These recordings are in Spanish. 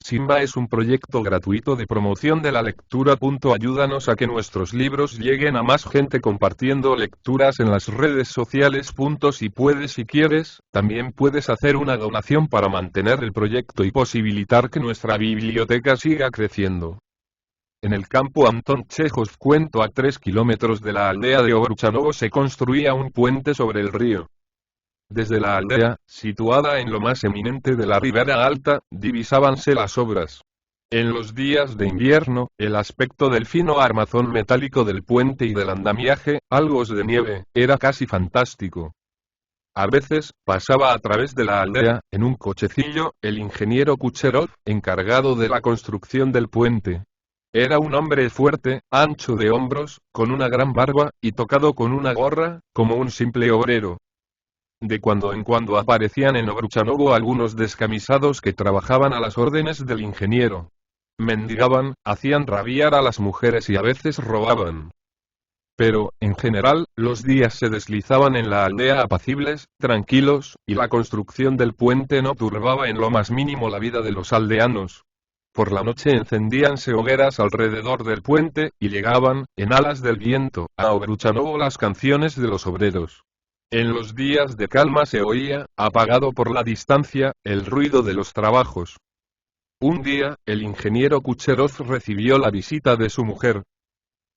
Simba es un proyecto gratuito de promoción de la lectura. Ayúdanos a que nuestros libros lleguen a más gente compartiendo lecturas en las redes sociales. Si puedes y quieres, también puedes hacer una donación para mantener el proyecto y posibilitar que nuestra biblioteca siga creciendo. En el campo Anton Chejov, cuento, a 3 kilómetros de la aldea de Obruchanovo se construía un puente sobre el río. Desde la aldea, situada en lo más eminente de la ribera alta, divisábanse las obras. En los días de invierno, el aspecto del fino armazón metálico del puente y del andamiaje, algos de nieve, era casi fantástico. A veces, pasaba a través de la aldea, en un cochecillo, el ingeniero Kucherov, encargado de la construcción del puente. Era un hombre fuerte, ancho de hombros, con una gran barba, y tocado con una gorra, como un simple obrero. De cuando en cuando aparecían en Obruchanovo algunos descamisados que trabajaban a las órdenes del ingeniero. Mendigaban, hacían rabiar a las mujeres y a veces robaban. Pero, en general, los días se deslizaban en la aldea apacibles, tranquilos, y la construcción del puente no turbaba en lo más mínimo la vida de los aldeanos. Por la noche encendíanse hogueras alrededor del puente, y llegaban, en alas del viento, a Obruchanovo las canciones de los obreros. En los días de calma se oía, apagado por la distancia, el ruido de los trabajos. Un día, el ingeniero Kucherov recibió la visita de su mujer.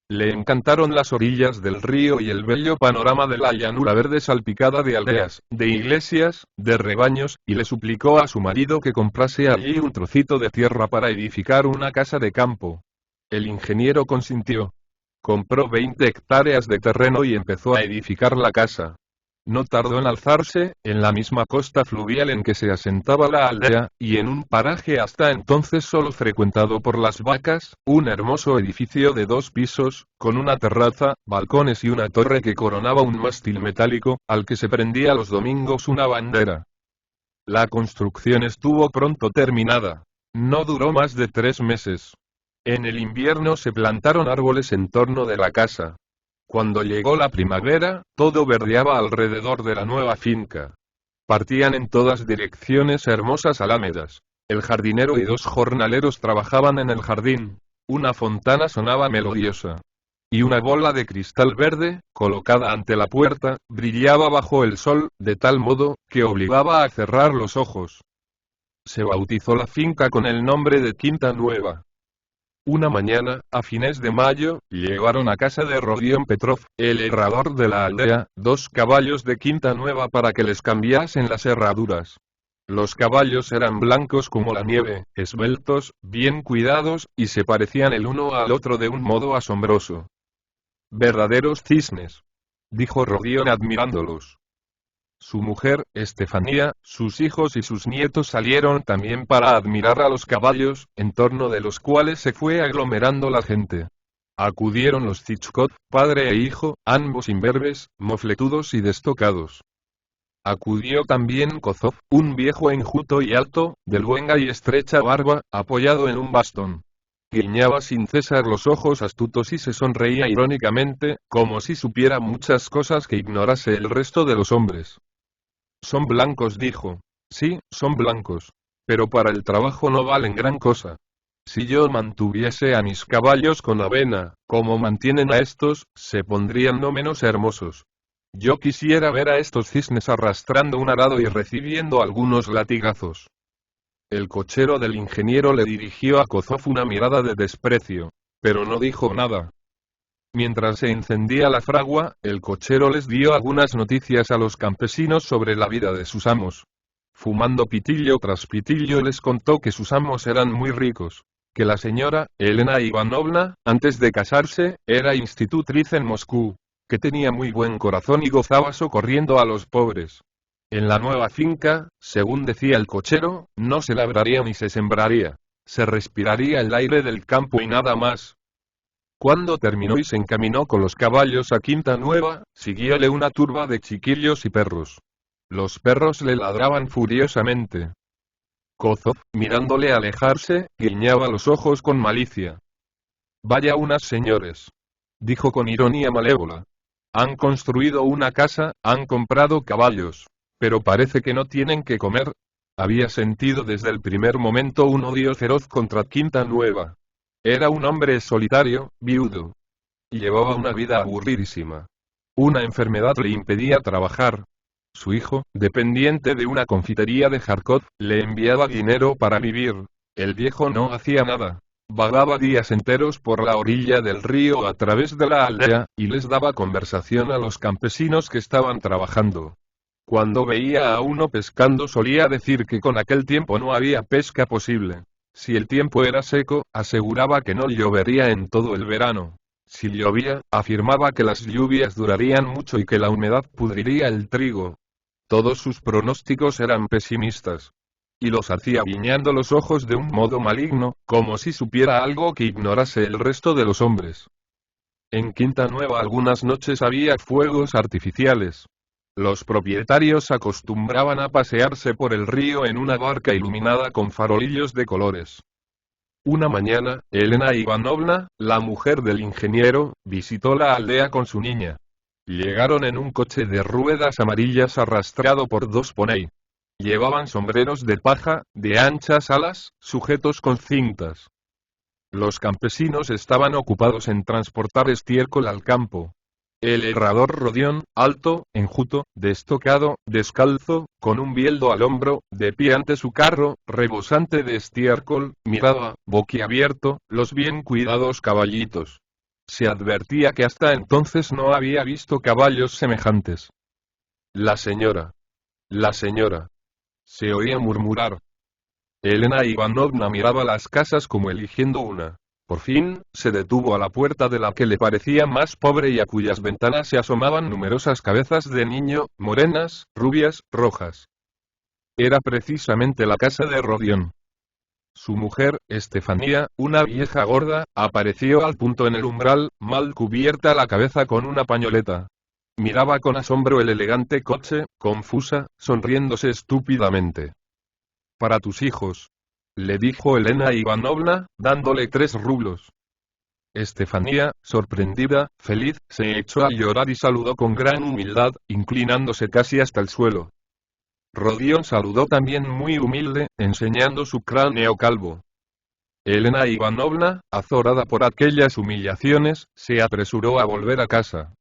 Le encantaron las orillas del río y el bello panorama de la llanura verde salpicada de aldeas, de iglesias, de rebaños, y le suplicó a su marido que comprase allí un trocito de tierra para edificar una casa de campo. El ingeniero consintió. Compró 20 hectáreas de terreno y empezó a edificar la casa. No tardó en alzarse, en la misma costa fluvial en que se asentaba la aldea, y en un paraje hasta entonces solo frecuentado por las vacas, un hermoso edificio de 2 pisos, con una terraza, balcones y una torre que coronaba un mástil metálico, al que se prendía los domingos una bandera. La construcción estuvo pronto terminada. No duró más de 3 meses. En el invierno se plantaron árboles en torno de la casa. Cuando llegó la primavera, todo verdeaba alrededor de la nueva finca. Partían en todas direcciones hermosas alámedas. El jardinero y 2 jornaleros trabajaban en el jardín. Una fontana sonaba melodiosa. Y una bola de cristal verde, colocada ante la puerta, brillaba bajo el sol, de tal modo, que obligaba a cerrar los ojos. Se bautizó la finca con el nombre de Quinta Nueva. Una mañana, a fines de mayo, llevaron a casa de Rodion Petrov, el herrador de la aldea, 2 caballos de Quinta Nueva para que les cambiasen las herraduras. Los caballos eran blancos como la nieve, esbeltos, bien cuidados, y se parecían el uno al otro de un modo asombroso. Verdaderos cisnes, dijo Rodion admirándolos. Su mujer, Estefanía, sus hijos y sus nietos salieron también para admirar a los caballos, en torno de los cuales se fue aglomerando la gente. Acudieron los Zichkov, padre e hijo, ambos imberbes, mofletudos y destocados. Acudió también Kozov, un viejo enjuto y alto, de luenga y estrecha barba, apoyado en un bastón. Guiñaba sin cesar los ojos astutos y se sonreía irónicamente, como si supiera muchas cosas que ignorase el resto de los hombres. Son blancos, dijo. Sí, son blancos. Pero para el trabajo no valen gran cosa. Si yo mantuviese a mis caballos con avena, como mantienen a estos, se pondrían no menos hermosos. Yo quisiera ver a estos cisnes arrastrando un arado y recibiendo algunos latigazos. El cochero del ingeniero le dirigió a Kozov una mirada de desprecio, pero no dijo nada. Mientras se encendía la fragua, el cochero les dio algunas noticias a los campesinos sobre la vida de sus amos. Fumando pitillo tras pitillo les contó que sus amos eran muy ricos, que la señora, Elena Ivanovna, antes de casarse, era institutriz en Moscú, que tenía muy buen corazón y gozaba socorriendo a los pobres. En la nueva finca, según decía el cochero, no se labraría ni se sembraría. Se respiraría el aire del campo y nada más. Cuando terminó y se encaminó con los caballos a Quinta Nueva, siguióle una turba de chiquillos y perros. Los perros le ladraban furiosamente. Kozov, mirándole alejarse, guiñaba los ojos con malicia. Vaya unas señores, dijo con ironía malévola. Han construido una casa, han comprado caballos, pero parece que no tienen que comer. Había sentido desde el primer momento un odio feroz contra Quinta Nueva. Era un hombre solitario, viudo. Y llevaba una vida aburridísima. Una enfermedad le impedía trabajar. Su hijo, dependiente de una confitería de Járkov, le enviaba dinero para vivir. El viejo no hacía nada. Vagaba días enteros por la orilla del río a través de la aldea, y les daba conversación a los campesinos que estaban trabajando. Cuando veía a uno pescando solía decir que con aquel tiempo no había pesca posible. Si el tiempo era seco, aseguraba que no llovería en todo el verano. Si llovía, afirmaba que las lluvias durarían mucho y que la humedad pudriría el trigo. Todos sus pronósticos eran pesimistas. Y los hacía guiñando los ojos de un modo maligno, como si supiera algo que ignorase el resto de los hombres. En Quinta Nueva algunas noches había fuegos artificiales. Los propietarios acostumbraban a pasearse por el río en una barca iluminada con farolillos de colores. Una mañana, Elena Ivanovna, la mujer del ingeniero, visitó la aldea con su niña. Llegaron en un coche de ruedas amarillas arrastrado por dos poney. Llevaban sombreros de paja, de anchas alas, sujetos con cintas. Los campesinos estaban ocupados en transportar estiércol al campo. El herrador Rodión, alto, enjuto, destocado, descalzo, con un bieldo al hombro, de pie ante su carro, rebosante de estiércol, miraba, boquiabierto, los bien cuidados caballitos. Se advertía que hasta entonces no había visto caballos semejantes. La señora. La señora. Se oía murmurar. Elena Ivanovna miraba las casas como eligiendo una. Por fin, se detuvo a la puerta de la que le parecía más pobre y a cuyas ventanas se asomaban numerosas cabezas de niño, morenas, rubias, rojas. Era precisamente la casa de Rodión. Su mujer, Estefanía, una vieja gorda, apareció al punto en el umbral, mal cubierta la cabeza con una pañoleta. Miraba con asombro el elegante coche, confusa, sonriéndose estúpidamente. Para tus hijos, le dijo Elena Ivanovna, dándole 3 rublos. Estefanía, sorprendida, feliz, se echó a llorar y saludó con gran humildad, inclinándose casi hasta el suelo. Rodión saludó también muy humilde, enseñando su cráneo calvo. Elena Ivanovna, azorada por aquellas humillaciones, se apresuró a volver a casa.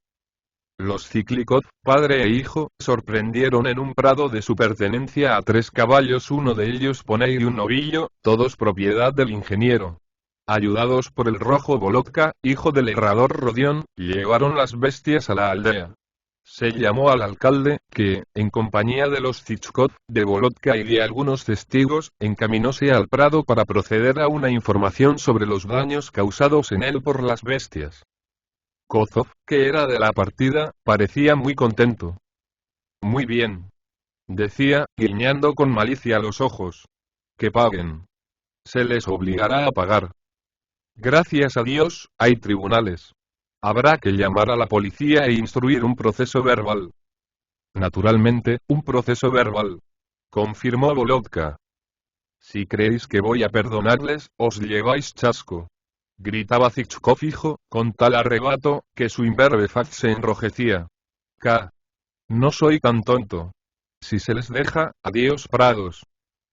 Los Cíclicos, padre e hijo, sorprendieron en un prado de su pertenencia a 3 caballos, uno de ellos poney y un novillo, todos propiedad del ingeniero. Ayudados por el rojo Volotka, hijo del herrador Rodión, llevaron las bestias a la aldea. Se llamó al alcalde, que, en compañía de los Zichkov, de Volotka y de algunos testigos, encaminóse al prado para proceder a una información sobre los daños causados en él por las bestias. Kozov, que era de la partida, parecía muy contento. Muy bien, decía, guiñando con malicia los ojos. Que paguen. Se les obligará a pagar. Gracias a Dios, hay tribunales. Habrá que llamar a la policía e instruir un proceso verbal. Naturalmente, un proceso verbal. Confirmó Volotka. Si creéis que voy a perdonarles, os lleváis chasco. Gritaba Zichkov hijo, con tal arrebato, que su imberbe faz se enrojecía. No soy tan tonto. Si se les deja, adiós prados.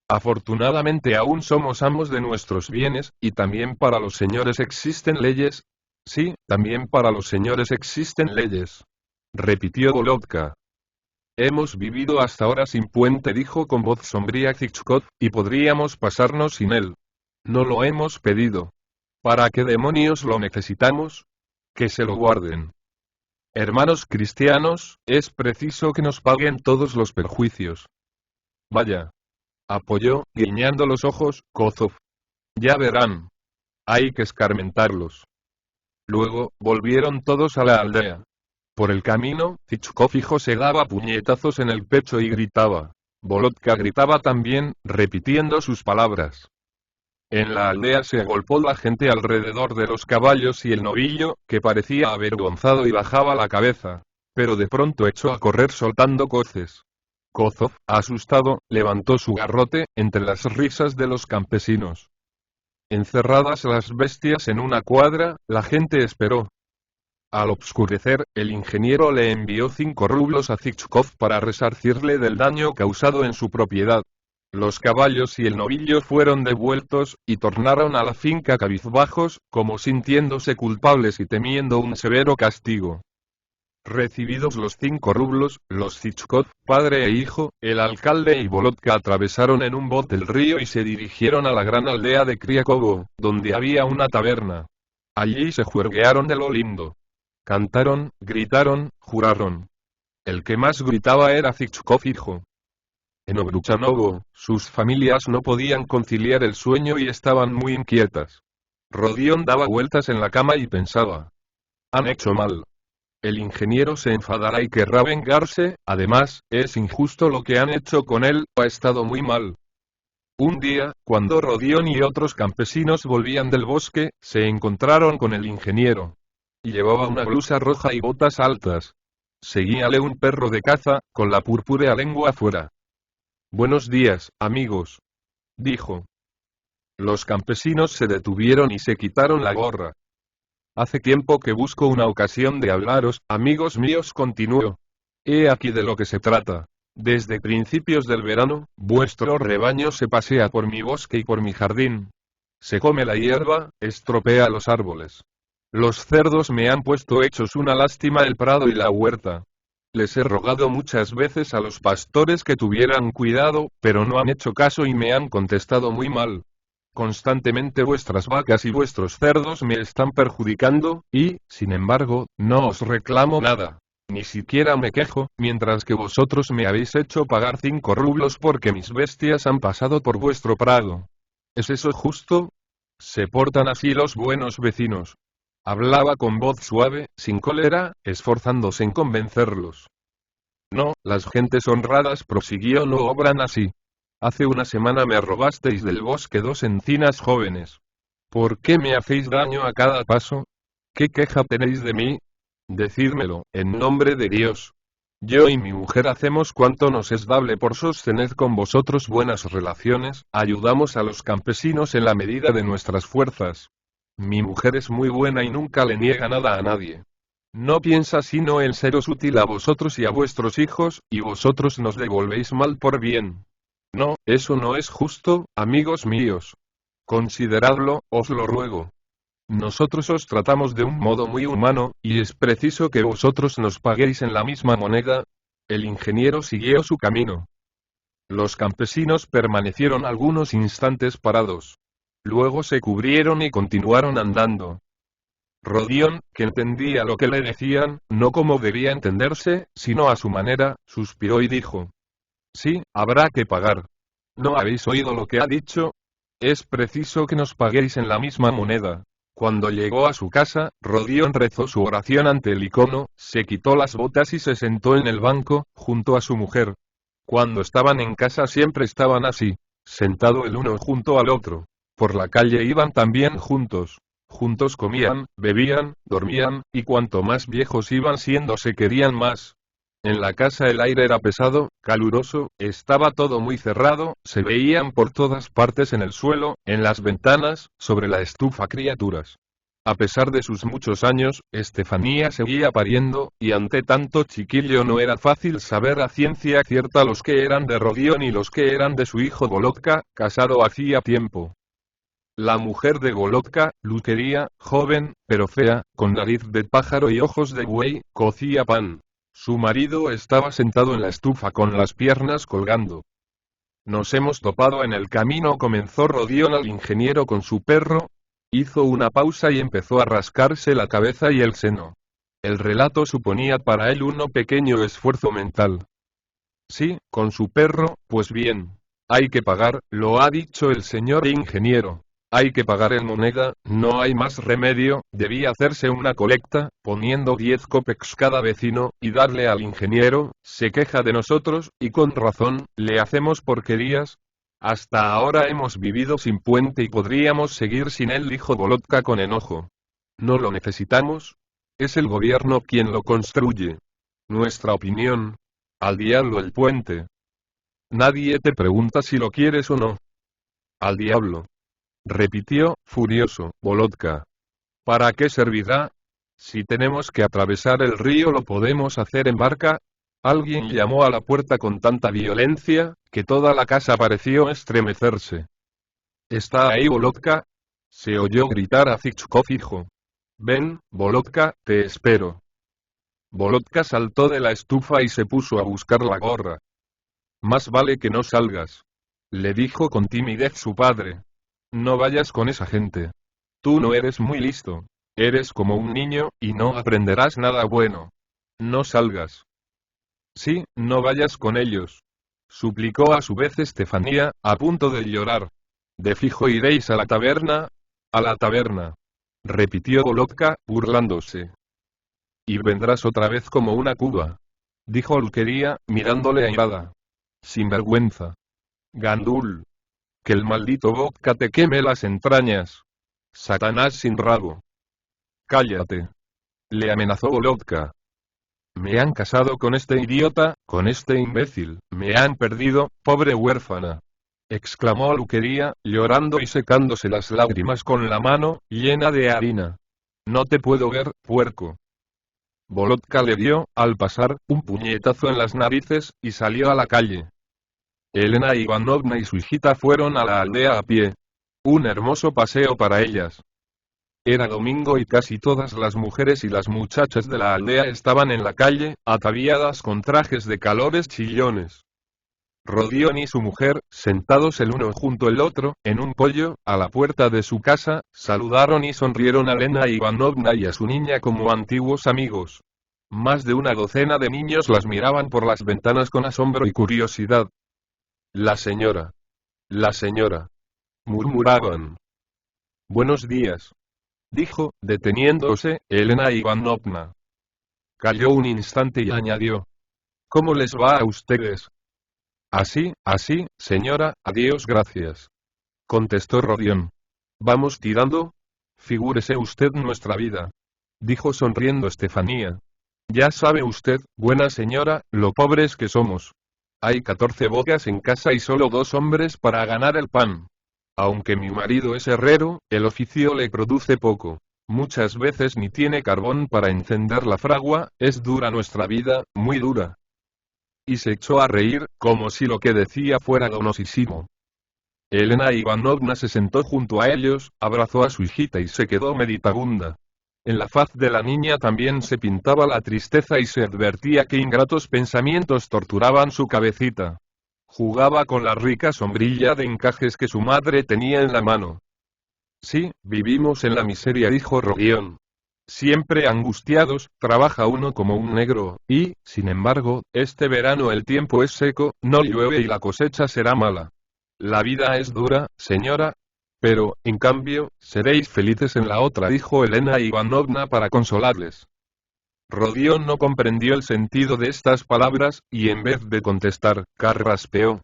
Afortunadamente aún somos amos de nuestros bienes, y también para los señores existen leyes. Sí, también para los señores existen leyes. Repitió Volotka. Hemos vivido hasta ahora sin puente, dijo con voz sombría Zichkov, y podríamos pasarnos sin él. No lo hemos pedido. ¿Para qué demonios lo necesitamos? Que se lo guarden. Hermanos cristianos, es preciso que nos paguen todos los perjuicios. Vaya. Apoyó, guiñando los ojos, Kozov. Ya verán. Hay que escarmentarlos. Luego, volvieron todos a la aldea. Por el camino, Zichkov hijo se daba puñetazos en el pecho y gritaba. Volotka gritaba también, repitiendo sus palabras. En la aldea se agolpó la gente alrededor de los caballos y el novillo, que parecía avergonzado y bajaba la cabeza. Pero de pronto echó a correr soltando coces. Kozov, asustado, levantó su garrote, entre las risas de los campesinos. Encerradas las bestias en una cuadra, la gente esperó. Al obscurecer, el ingeniero le envió 5 rublos a Zichkov para resarcirle del daño causado en su propiedad. Los caballos y el novillo fueron devueltos, y tornaron a la finca cabizbajos, como sintiéndose culpables y temiendo un severo castigo. Recibidos los 5 rublos, los Zichkov, padre e hijo, el alcalde y Volodka atravesaron en un bote el río y se dirigieron a la gran aldea de Kriakovo, donde había una taberna. Allí se juerguearon de lo lindo. Cantaron, gritaron, juraron. El que más gritaba era Zichkov hijo. En Obruchanovo, sus familias no podían conciliar el sueño y estaban muy inquietas. Rodión daba vueltas en la cama y pensaba. Han hecho mal. El ingeniero se enfadará y querrá vengarse, además, es injusto lo que han hecho con él, ha estado muy mal. Un día, cuando Rodión y otros campesinos volvían del bosque, se encontraron con el ingeniero. Llevaba una blusa roja y botas altas. Seguíale un perro de caza, con la purpúrea lengua fuera. Buenos días, amigos, dijo. Los campesinos se detuvieron y se quitaron la gorra. Hace tiempo que busco una ocasión de hablaros, amigos míos, continuó. He aquí de lo que se trata. Desde principios del verano, vuestro rebaño se pasea por mi bosque y por mi jardín. Se come la hierba, estropea los árboles. Los cerdos me han puesto hechos una lástima el prado y la huerta. Les he rogado muchas veces a los pastores que tuvieran cuidado, pero no han hecho caso y me han contestado muy mal. Constantemente vuestras vacas y vuestros cerdos me están perjudicando, y, sin embargo, no os reclamo nada. Ni siquiera me quejo, mientras que vosotros me habéis hecho pagar 5 rublos porque mis bestias han pasado por vuestro prado. ¿Es eso justo? ¿Se portan así los buenos vecinos? Hablaba con voz suave, sin cólera, esforzándose en convencerlos. No, las gentes honradas, prosiguió, no obran así. Hace una semana me robasteis del bosque 2 encinas jóvenes. ¿Por qué me hacéis daño a cada paso? ¿Qué queja tenéis de mí? Decídmelo, en nombre de Dios. Yo y mi mujer hacemos cuanto nos es dable por sostener con vosotros buenas relaciones, ayudamos a los campesinos en la medida de nuestras fuerzas. Mi mujer es muy buena y nunca le niega nada a nadie. No piensa sino en seros útil a vosotros y a vuestros hijos, y vosotros nos devolvéis mal por bien. No, eso no es justo, amigos míos. Consideradlo, os lo ruego. Nosotros os tratamos de un modo muy humano, y es preciso que vosotros nos paguéis en la misma moneda. El ingeniero siguió su camino. Los campesinos permanecieron algunos instantes parados. Luego se cubrieron y continuaron andando. Rodión, que entendía lo que le decían, no como debía entenderse, sino a su manera, suspiró y dijo. Sí, habrá que pagar. ¿No habéis oído lo que ha dicho? Es preciso que nos paguéis en la misma moneda. Cuando llegó a su casa, Rodión rezó su oración ante el icono, se quitó las botas y se sentó en el banco, junto a su mujer. Cuando estaban en casa siempre estaban así, sentado el uno junto al otro. Por la calle iban también juntos. Juntos comían, bebían, dormían, y cuanto más viejos iban siendo se querían más. En la casa el aire era pesado, caluroso, estaba todo muy cerrado, se veían por todas partes en el suelo, en las ventanas, sobre la estufa criaturas. A pesar de sus muchos años, Estefanía seguía pariendo, y ante tanto chiquillo no era fácil saber a ciencia cierta los que eran de Rodión y los que eran de su hijo Volodka, casado hacía tiempo. La mujer de Volodka, luquería, joven, pero fea, con nariz de pájaro y ojos de buey, cocía pan. Su marido estaba sentado en la estufa con las piernas colgando. Nos hemos topado en el camino, comenzó Rodión al ingeniero con su perro. Hizo una pausa y empezó a rascarse la cabeza y el seno. El relato suponía para él un pequeño esfuerzo mental. Sí, con su perro, pues bien. Hay que pagar, lo ha dicho el señor ingeniero. Hay que pagar en moneda, no hay más remedio, debía hacerse una colecta, poniendo 10 kopecks cada vecino, y darle al ingeniero, se queja de nosotros, y con razón, le hacemos porquerías. Hasta ahora hemos vivido sin puente y podríamos seguir sin él, dijo Volodka con enojo. ¿No lo necesitamos? Es el gobierno quien lo construye. Nuestra opinión. Al diablo el puente. Nadie te pregunta si lo quieres o no. Al diablo. Repitió, furioso, Volodka. ¿Para qué servirá? Si tenemos que atravesar el río lo podemos hacer en barca. Alguien llamó a la puerta con tanta violencia, que toda la casa pareció estremecerse. ¿Está ahí Volotka? Se oyó gritar a Zhukov hijo. Ven, Volotka, te espero. Volotka saltó de la estufa y se puso a buscar la gorra. Más vale que no salgas, le dijo con timidez su padre. No vayas con esa gente. Tú no eres muy listo. Eres como un niño, y no aprenderás nada bueno. No salgas. Sí, no vayas con ellos. Suplicó a su vez Estefanía, a punto de llorar. De fijo iréis a la taberna. A la taberna. Repitió Volotka, burlándose. Y vendrás otra vez como una cuba. Dijo Luquería, mirándole airada. Sinvergüenza. Gandul. Que el maldito vodka te queme las entrañas. Satanás sin rabo. Cállate. Le amenazó Volotka. Me han casado con este idiota, con este imbécil, me han perdido, pobre huérfana. Exclamó Luquería, llorando y secándose las lágrimas con la mano, llena de harina. No te puedo ver, puerco. Volotka le dio, al pasar, un puñetazo en las narices, y salió a la calle. Elena Ivanovna y su hijita fueron a la aldea a pie. Un hermoso paseo para ellas. Era domingo y casi todas las mujeres y las muchachas de la aldea estaban en la calle, ataviadas con trajes de colores chillones. Rodión y su mujer, sentados el uno junto el otro, en un poyo, a la puerta de su casa, saludaron y sonrieron a Elena Ivanovna y a su niña como antiguos amigos. Más de una docena de niños las miraban por las ventanas con asombro y curiosidad. La señora, murmuraban. Buenos días, dijo, deteniéndose, Elena Ivanovna. Calló un instante y añadió. ¿Cómo les va a ustedes? Así, señora, adiós gracias. Contestó Rodión. ¿Vamos tirando? Figúrese usted nuestra vida. Dijo sonriendo Estefanía. Ya sabe usted, buena señora, lo pobres que somos. Hay 14 bocas en casa y solo 2 hombres para ganar el pan. Aunque mi marido es herrero, el oficio le produce poco. Muchas veces ni tiene carbón para encender la fragua, es dura nuestra vida, muy dura. Y se echó a reír, como si lo que decía fuera donosísimo. Elena Ivanovna se sentó junto a ellos, abrazó a su hijita y se quedó meditabunda. En la faz de la niña también se pintaba la tristeza y se advertía que ingratos pensamientos torturaban su cabecita. Jugaba con la rica sombrilla de encajes que su madre tenía en la mano. Sí, vivimos en la miseria, dijo Rodión. Siempre angustiados, trabaja uno como un negro, y, sin embargo, este verano el tiempo es seco, no llueve y la cosecha será mala. La vida es dura, señora. Pero, en cambio, seréis felices en la otra, dijo Elena Ivanovna para consolarles. Rodión no comprendió el sentido de estas palabras, y en vez de contestar, carraspeó.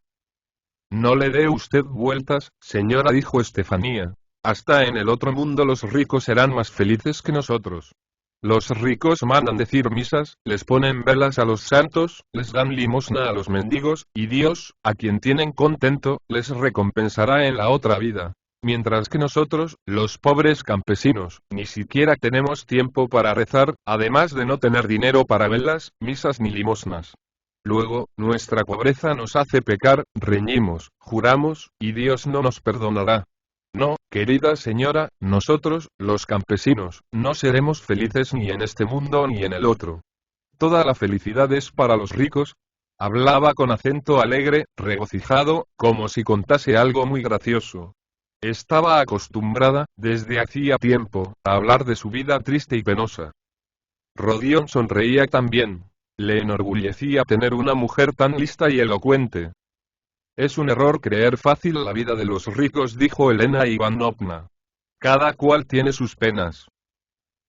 No le dé usted vueltas, señora, dijo Estefanía. Hasta en el otro mundo los ricos serán más felices que nosotros. Los ricos mandan decir misas, les ponen velas a los santos, les dan limosna a los mendigos, y Dios, a quien tienen contento, les recompensará en la otra vida. Mientras que nosotros, los pobres campesinos, ni siquiera tenemos tiempo para rezar, además de no tener dinero para velas, misas ni limosnas. Luego, nuestra pobreza nos hace pecar, reñimos, juramos, y Dios no nos perdonará. No, querida señora, nosotros, los campesinos, no seremos felices ni en este mundo ni en el otro. Toda la felicidad es para los ricos. Hablaba con acento alegre, regocijado, como si contase algo muy gracioso. Estaba acostumbrada, desde hacía tiempo, a hablar de su vida triste y penosa. Rodión sonreía también. Le enorgullecía tener una mujer tan lista y elocuente. Es un error creer fácil la vida de los ricos, dijo Elena Ivanovna. Cada cual tiene sus penas.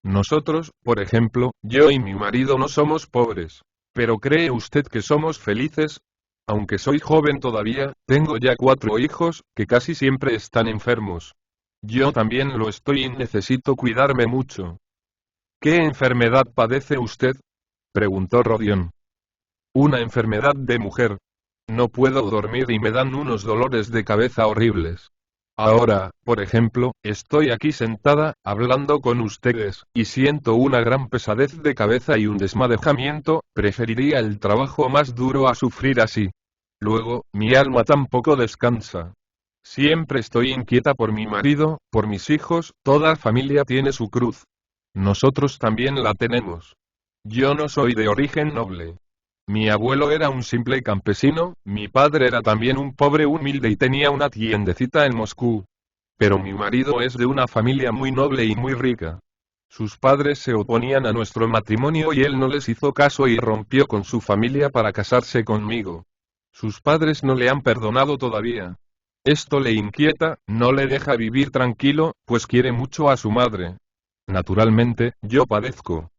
Nosotros, por ejemplo, yo y mi marido no somos pobres. ¿Pero cree usted que somos felices? Aunque soy joven todavía, tengo ya 4 hijos, que casi siempre están enfermos. Yo también lo estoy y necesito cuidarme mucho. ¿Qué enfermedad padece usted? Preguntó Rodión. Una enfermedad de mujer. No puedo dormir y me dan unos dolores de cabeza horribles. Ahora, por ejemplo, estoy aquí sentada, hablando con ustedes, y siento una gran pesadez de cabeza y un desmadejamiento, preferiría el trabajo más duro a sufrir así. Luego, mi alma tampoco descansa. Siempre estoy inquieta por mi marido, por mis hijos, toda familia tiene su cruz. Nosotros también la tenemos. Yo no soy de origen noble. Mi abuelo era un simple campesino, mi padre era también un pobre humilde y tenía una tiendecita en Moscú. Pero mi marido es de una familia muy noble y muy rica. Sus padres se oponían a nuestro matrimonio y él no les hizo caso y rompió con su familia para casarse conmigo. Sus padres no le han perdonado todavía. Esto le inquieta, no le deja vivir tranquilo, pues quiere mucho a su madre. Naturalmente, yo padezco.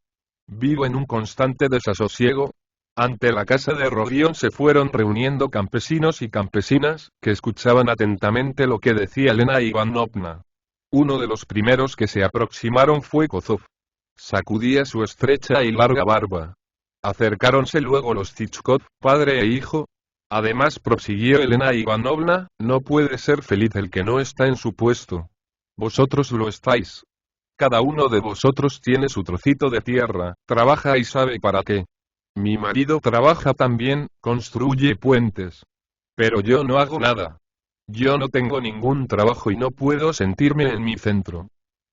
Vivo en un constante desasosiego. Ante la casa de Rodión se fueron reuniendo campesinos y campesinas, que escuchaban atentamente lo que decía Elena Ivanovna. Uno de los primeros que se aproximaron fue Kozov. Sacudía su estrecha y larga barba. Acercáronse luego los Zichkov, padre e hijo. Además prosiguió Elena Ivanovna, no puede ser feliz el que no está en su puesto. Vosotros lo estáis. Cada uno de vosotros tiene su trocito de tierra, trabaja y sabe para qué. Mi marido trabaja también, construye puentes. Pero yo no hago nada. Yo no tengo ningún trabajo y no puedo sentirme en mi centro.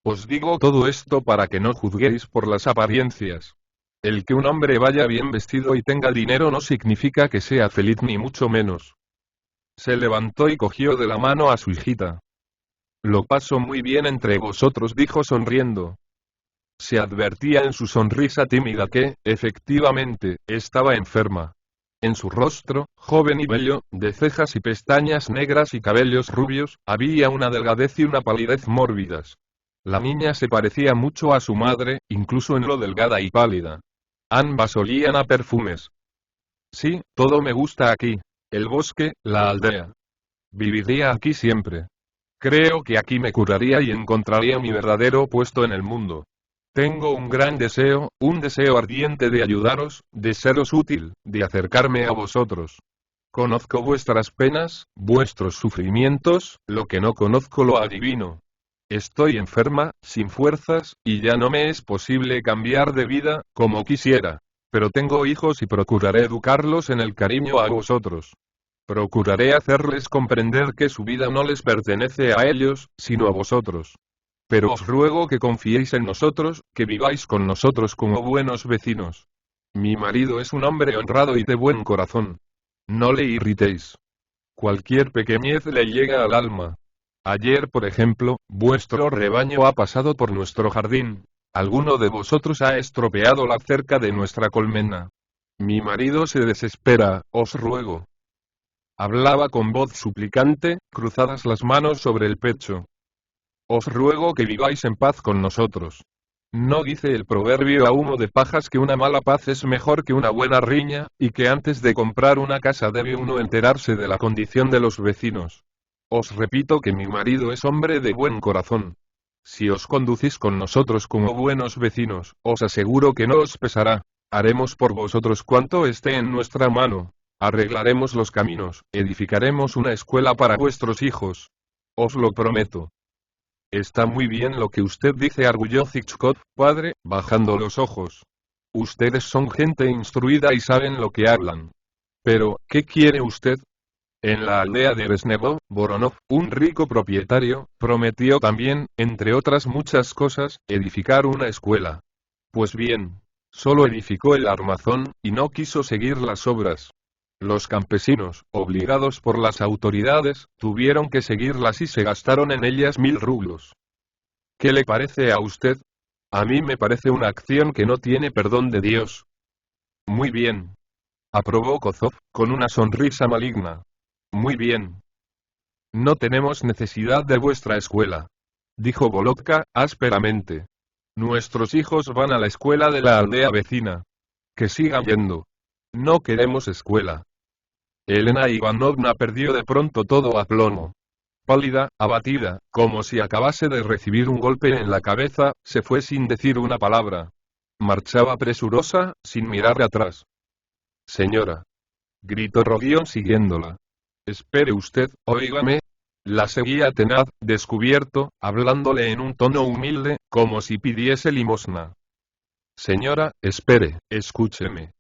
Os digo todo esto para que no juzguéis por las apariencias. El que un hombre vaya bien vestido y tenga dinero no significa que sea feliz ni mucho menos. Se levantó y cogió de la mano a su hijita. Lo paso muy bien entre vosotros, dijo sonriendo. Se advertía en su sonrisa tímida que, efectivamente, estaba enferma. En su rostro, joven y bello, de cejas y pestañas negras y cabellos rubios, había una delgadez y una palidez mórbidas. La niña se parecía mucho a su madre, incluso en lo delgada y pálida. Ambas olían a perfumes. Sí, todo me gusta aquí. El bosque, la aldea. Viviría aquí siempre. Creo que aquí me curaría y encontraría mi verdadero puesto en el mundo. Tengo un deseo ardiente de ayudaros, de seros útil, de acercarme a vosotros. Conozco vuestras penas, vuestros sufrimientos, lo que no conozco lo adivino. Estoy enferma, sin fuerzas, y ya no me es posible cambiar de vida, como quisiera. Pero tengo hijos y procuraré educarlos en el cariño a vosotros. Procuraré hacerles comprender que su vida no les pertenece a ellos, sino a vosotros. Pero os ruego que confiéis en nosotros, que viváis con nosotros como buenos vecinos. Mi marido es un hombre honrado y de buen corazón. No le irritéis. Cualquier pequeñez le llega al alma. Ayer, por ejemplo, vuestro rebaño ha pasado por nuestro jardín. Alguno de vosotros ha estropeado la cerca de nuestra colmena. Mi marido se desespera, os ruego. Hablaba con voz suplicante, cruzadas las manos sobre el pecho. Os ruego que viváis en paz con nosotros. ¿No dice el proverbio a humo de pajas que una mala paz es mejor que una buena riña, y que antes de comprar una casa debe uno enterarse de la condición de los vecinos? Os repito que mi marido es hombre de buen corazón. Si os conducís con nosotros como buenos vecinos, os aseguro que no os pesará. Haremos por vosotros cuanto esté en nuestra mano. Arreglaremos los caminos, edificaremos una escuela para vuestros hijos. Os lo prometo. Está muy bien lo que usted dice, arguyó Zichkov, padre, bajando los ojos. Ustedes son gente instruida y saben lo que hablan. Pero, ¿qué quiere usted? En la aldea de Resnevo, Voronov, un rico propietario, prometió también, entre otras muchas cosas, edificar una escuela. Pues bien, solo edificó el armazón, y no quiso seguir las obras. Los campesinos, obligados por las autoridades, tuvieron que seguirlas y se gastaron en ellas 1000 rublos. ¿Qué le parece a usted? A mí me parece una acción que no tiene perdón de Dios. Muy bien. Aprobó Kozov, con una sonrisa maligna. Muy bien. No tenemos necesidad de vuestra escuela, dijo Volodka, ásperamente. Nuestros hijos van a la escuela de la aldea vecina. Que sigan yendo. No queremos escuela. Elena Ivanovna perdió de pronto todo aplomo. Pálida, abatida, como si acabase de recibir un golpe en la cabeza, se fue sin decir una palabra. Marchaba presurosa, sin mirar atrás. Señora, gritó Rodión siguiéndola. Espere usted, óigame. La seguía tenaz, descubierto, hablándole en un tono humilde, como si pidiese limosna. Señora, espere, escúcheme.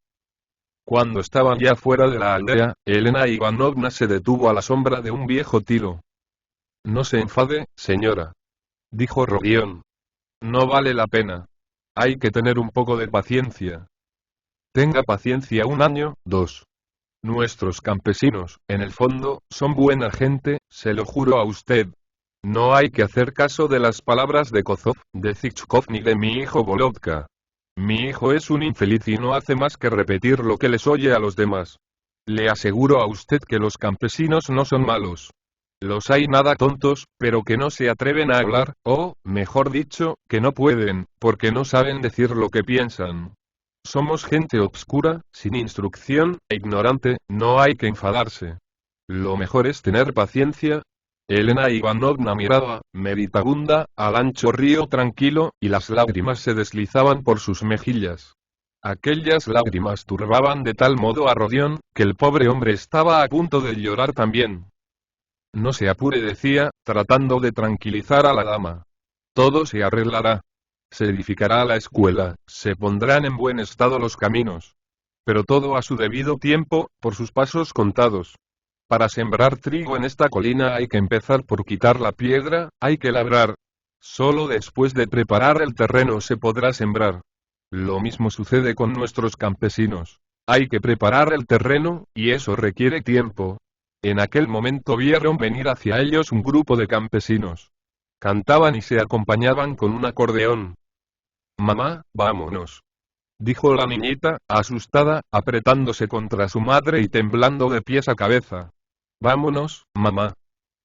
Cuando estaban ya fuera de la aldea, Elena Ivanovna se detuvo a la sombra de un viejo tilo. No se enfade, señora, dijo Rodión. No vale la pena. Hay que tener un poco de paciencia. Tenga paciencia 1 año, 2. Nuestros campesinos, en el fondo, son buena gente, se lo juro a usted. No hay que hacer caso de las palabras de Kozov, de Zichkov ni de mi hijo Volodka. Mi hijo es un infeliz y no hace más que repetir lo que les oye a los demás. Le aseguro a usted que los campesinos no son malos. Los hay nada tontos, pero que no se atreven a hablar, o, mejor dicho, que no pueden, porque no saben decir lo que piensan. Somos gente obscura, sin instrucción, e ignorante, no hay que enfadarse. Lo mejor es tener paciencia. Elena Ivanovna miraba, meditabunda, al ancho río tranquilo, y las lágrimas se deslizaban por sus mejillas. Aquellas lágrimas turbaban de tal modo a Rodión, que el pobre hombre estaba a punto de llorar también. No se apure, decía, tratando de tranquilizar a la dama. Todo se arreglará. Se edificará la escuela, se pondrán en buen estado los caminos. Pero todo a su debido tiempo, por sus pasos contados. Para sembrar trigo en esta colina hay que empezar por quitar la piedra, hay que labrar. Solo después de preparar el terreno se podrá sembrar. Lo mismo sucede con nuestros campesinos. Hay que preparar el terreno, y eso requiere tiempo. En aquel momento vieron venir hacia ellos un grupo de campesinos. Cantaban y se acompañaban con un acordeón. Mamá, vámonos, dijo la niñita, asustada, apretándose contra su madre y temblando de pies a cabeza. Vámonos, mamá.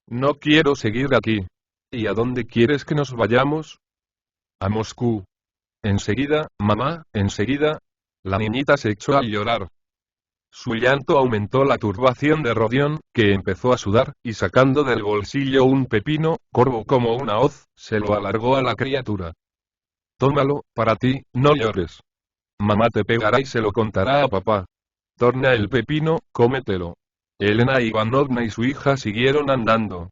No quiero seguir aquí. ¿Y a dónde quieres que nos vayamos? A Moscú. Enseguida, mamá, enseguida. La niñita se echó a llorar. Su llanto aumentó la turbación de Rodión, que empezó a sudar, y sacando del bolsillo un pepino, corvo como una hoz, se lo alargó a la criatura. Tómalo, para ti, no llores. Mamá te pegará y se lo contará a papá. Torna el pepino, cómetelo. Elena Ivanovna y su hija siguieron andando.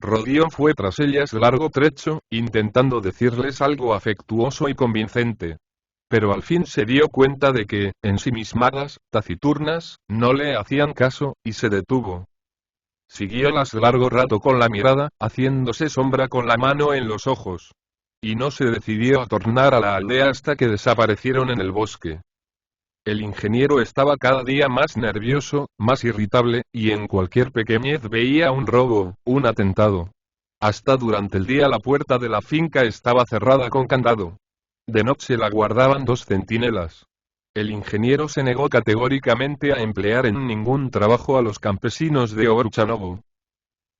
Rodión fue tras ellas largo trecho, intentando decirles algo afectuoso y convincente. Pero al fin se dio cuenta de que, ensimismadas, taciturnas, no le hacían caso, y se detuvo. Siguiólas largo rato con la mirada, haciéndose sombra con la mano en los ojos. Y no se decidió a tornar a la aldea hasta que desaparecieron en el bosque. El ingeniero estaba cada día más nervioso, más irritable, y en cualquier pequeñez veía un robo, un atentado. Hasta durante el día la puerta de la finca estaba cerrada con candado. De noche la guardaban 2 centinelas. El ingeniero se negó categóricamente a emplear en ningún trabajo a los campesinos de Obruchanovo.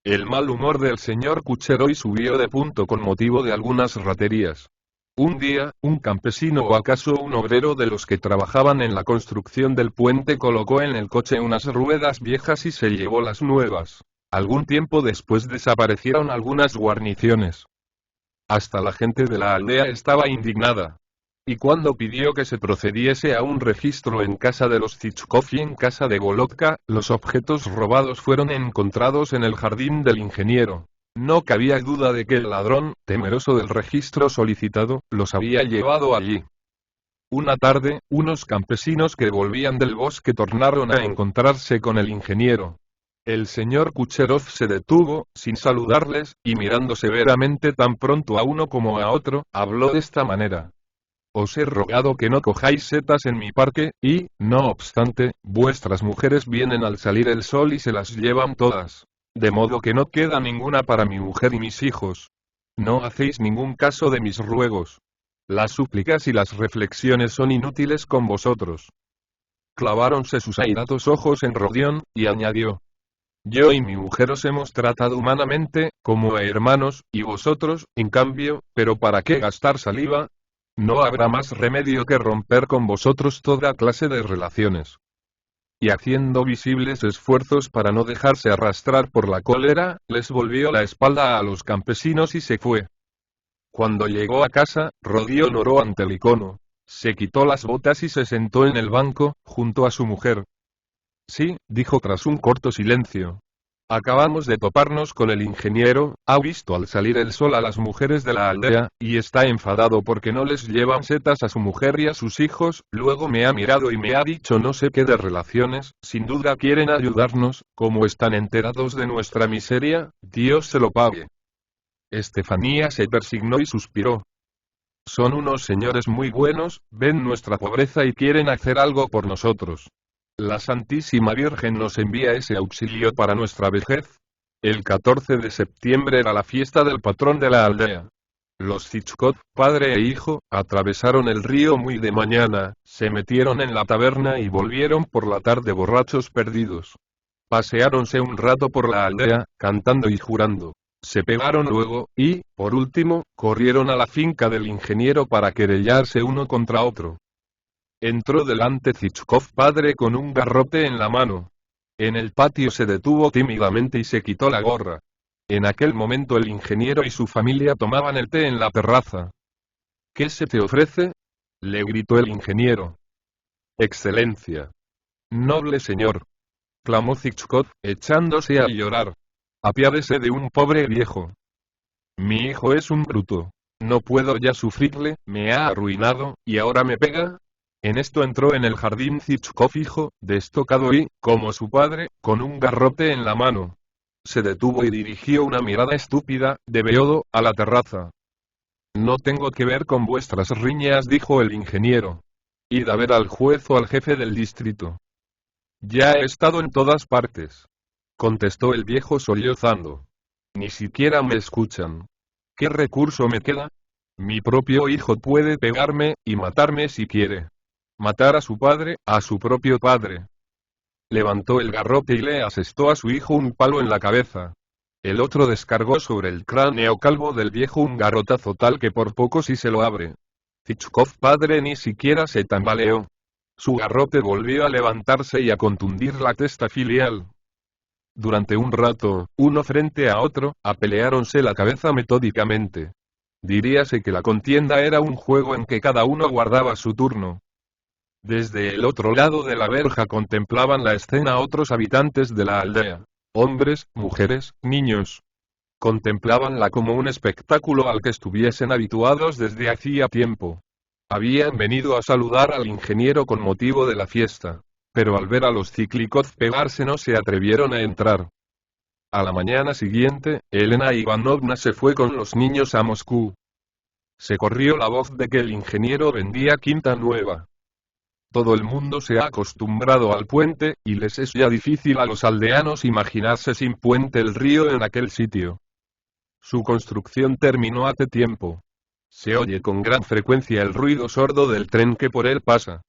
El mal humor del señor Kucherov subió de punto con motivo de algunas raterías. Un día, un campesino o acaso un obrero de los que trabajaban en la construcción del puente colocó en el coche unas ruedas viejas y se llevó las nuevas. Algún tiempo después desaparecieron algunas guarniciones. Hasta la gente de la aldea estaba indignada. Y cuando pidió que se procediese a un registro en casa de los Zichkov y en casa de Volodka, los objetos robados fueron encontrados en el jardín del ingeniero. No cabía duda de que el ladrón, temeroso del registro solicitado, los había llevado allí. Una tarde, unos campesinos que volvían del bosque tornaron a encontrarse con el ingeniero. El señor Kucherov se detuvo, sin saludarles, y mirando severamente tan pronto a uno como a otro, habló de esta manera. Os he rogado que no cojáis setas en mi parque, y, no obstante, vuestras mujeres vienen al salir el sol y se las llevan todas. De modo que no queda ninguna para mi mujer y mis hijos. No hacéis ningún caso de mis ruegos. Las súplicas y las reflexiones son inútiles con vosotros. Claváronse sus airados ojos en Rodión, y añadió. Yo y mi mujer os hemos tratado humanamente, como a hermanos, y vosotros, en cambio, ¿pero para qué gastar saliva? No habrá más remedio que romper con vosotros toda clase de relaciones. Y haciendo visibles esfuerzos para no dejarse arrastrar por la cólera, les volvió la espalda a los campesinos y se fue. Cuando llegó a casa, Rodión oró ante el icono. Se quitó las botas y se sentó en el banco, junto a su mujer. Sí, dijo tras un corto silencio. Acabamos de toparnos con el ingeniero, ha visto al salir el sol a las mujeres de la aldea, y está enfadado porque no les llevan setas a su mujer y a sus hijos, luego me ha mirado y me ha dicho no sé qué de relaciones, sin duda quieren ayudarnos, como están enterados de nuestra miseria, Dios se lo pague. Estefanía se persignó y suspiró. Son unos señores muy buenos, ven nuestra pobreza y quieren hacer algo por nosotros. La Santísima Virgen nos envía ese auxilio para nuestra vejez. El 14 de septiembre era la fiesta del patrón de la aldea. Los Hitchcock, padre e hijo, atravesaron el río muy de mañana, se metieron en la taberna y volvieron por la tarde borrachos perdidos. Paseáronse un rato por la aldea, cantando y jurando. Se pegaron luego, y, por último, corrieron a la finca del ingeniero para querellarse uno contra otro. Entró delante Hitchcock padre con un garrote en la mano. En el patio se detuvo tímidamente y se quitó la gorra. En aquel momento el ingeniero y su familia tomaban el té en la terraza. ¿Qué se te ofrece?, le gritó el ingeniero. Excelencia. Noble señor, clamó Hitchcock, echándose a llorar. Apiádese de un pobre viejo. Mi hijo es un bruto. No puedo ya sufrirle, me ha arruinado, y ahora me pega. En esto entró en el jardín Hitchcock hijo, destocado y, como su padre, con un garrote en la mano. Se detuvo y dirigió una mirada estúpida, de beodo, a la terraza. No tengo que ver con vuestras riñas, dijo el ingeniero. Id a ver al juez o al jefe del distrito. Ya he estado en todas partes, contestó el viejo sollozando. Ni siquiera me escuchan. ¿Qué recurso me queda? Mi propio hijo puede pegarme, y matarme si quiere. Matar a su padre, a su propio padre. Levantó el garrote y le asestó a su hijo un palo en la cabeza. El otro descargó sobre el cráneo calvo del viejo un garrotazo tal que por poco si se lo abre. Hitchcock padre ni siquiera se tambaleó. Su garrote volvió a levantarse y a contundir la testa filial. Durante un rato, uno frente a otro, apeleáronse la cabeza metódicamente. Diríase que la contienda era un juego en que cada uno guardaba su turno. Desde el otro lado de la verja contemplaban la escena otros habitantes de la aldea. Hombres, mujeres, niños. Contemplabanla como un espectáculo al que estuviesen habituados desde hacía tiempo. Habían venido a saludar al ingeniero con motivo de la fiesta, pero al ver a los Ciclicos pegarse no se atrevieron a entrar. A la mañana siguiente, Elena Ivanovna se fue con los niños a Moscú. Se corrió la voz de que el ingeniero vendía quinta nueva. Todo el mundo se ha acostumbrado al puente, y les es ya difícil a los aldeanos imaginarse sin puente el río en aquel sitio. Su construcción terminó hace tiempo. Se oye con gran frecuencia el ruido sordo del tren que por él pasa.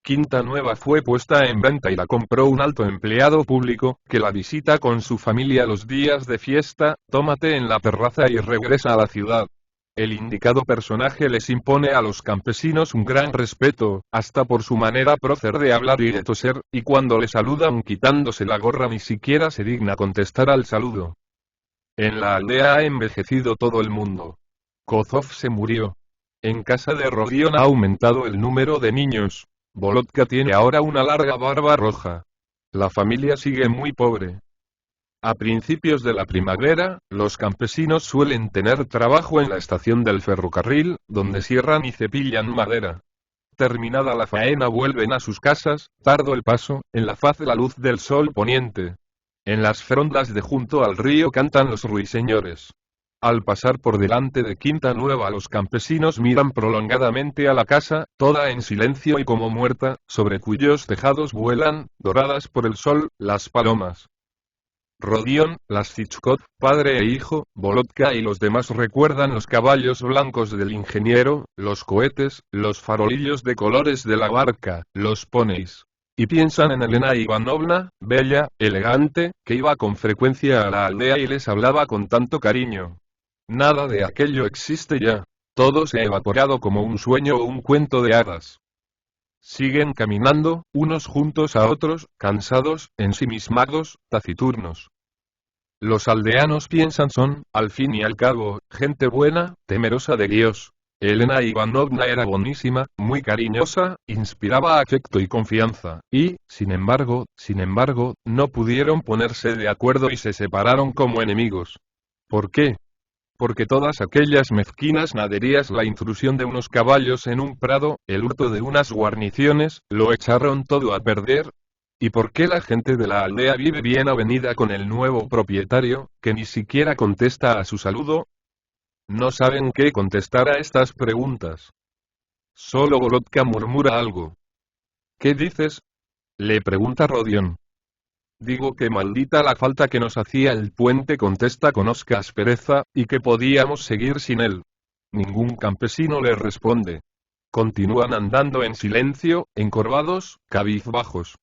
Quinta Nueva fue puesta en venta y la compró un alto empleado público, que la visita con su familia los días de fiesta, toma té en la terraza y regresa a la ciudad. El indicado personaje les impone a los campesinos un gran respeto, hasta por su manera prócer de hablar y de toser, y cuando le saludan quitándose la gorra ni siquiera se digna contestar al saludo. En la aldea ha envejecido todo el mundo. Kozov se murió. En casa de Rodion ha aumentado el número de niños. Volodka tiene ahora una larga barba roja. La familia sigue muy pobre. A principios de la primavera, los campesinos suelen tener trabajo en la estación del ferrocarril, donde sierran y cepillan madera. Terminada la faena vuelven a sus casas, tardo el paso, en la faz de la luz del sol poniente. En las frondas de junto al río cantan los ruiseñores. Al pasar por delante de Quinta Nueva los campesinos miran prolongadamente a la casa, toda en silencio y como muerta, sobre cuyos tejados vuelan, doradas por el sol, las palomas. Rodion, las Hitchcock, padre e hijo, Volodka y los demás recuerdan los caballos blancos del ingeniero, los cohetes, los farolillos de colores de la barca, los poneys. Y piensan en Elena Ivanovna, bella, elegante, que iba con frecuencia a la aldea y les hablaba con tanto cariño. Nada de aquello existe ya. Todo se ha evaporado como un sueño o un cuento de hadas. Siguen caminando, unos juntos a otros, cansados, ensimismados, taciturnos. Los aldeanos piensan son, al fin y al cabo, gente buena, temerosa de Dios. Elena Ivanovna era bonísima, muy cariñosa, inspiraba afecto y confianza, y, sin embargo, no pudieron ponerse de acuerdo y se separaron como enemigos. ¿Por qué? Porque todas aquellas mezquinas naderías, la intrusión de unos caballos en un prado, el hurto de unas guarniciones, lo echaron todo a perder. ¿Y por qué la gente de la aldea vive bien avenida con el nuevo propietario, que ni siquiera contesta a su saludo? No saben qué contestar a estas preguntas. Solo Volotka murmura algo. ¿Qué dices? Le pregunta Rodion. Digo que maldita la falta que nos hacía el puente, contesta con osca aspereza, y que podíamos seguir sin él. Ningún campesino le responde. Continúan andando en silencio, encorvados, cabizbajos.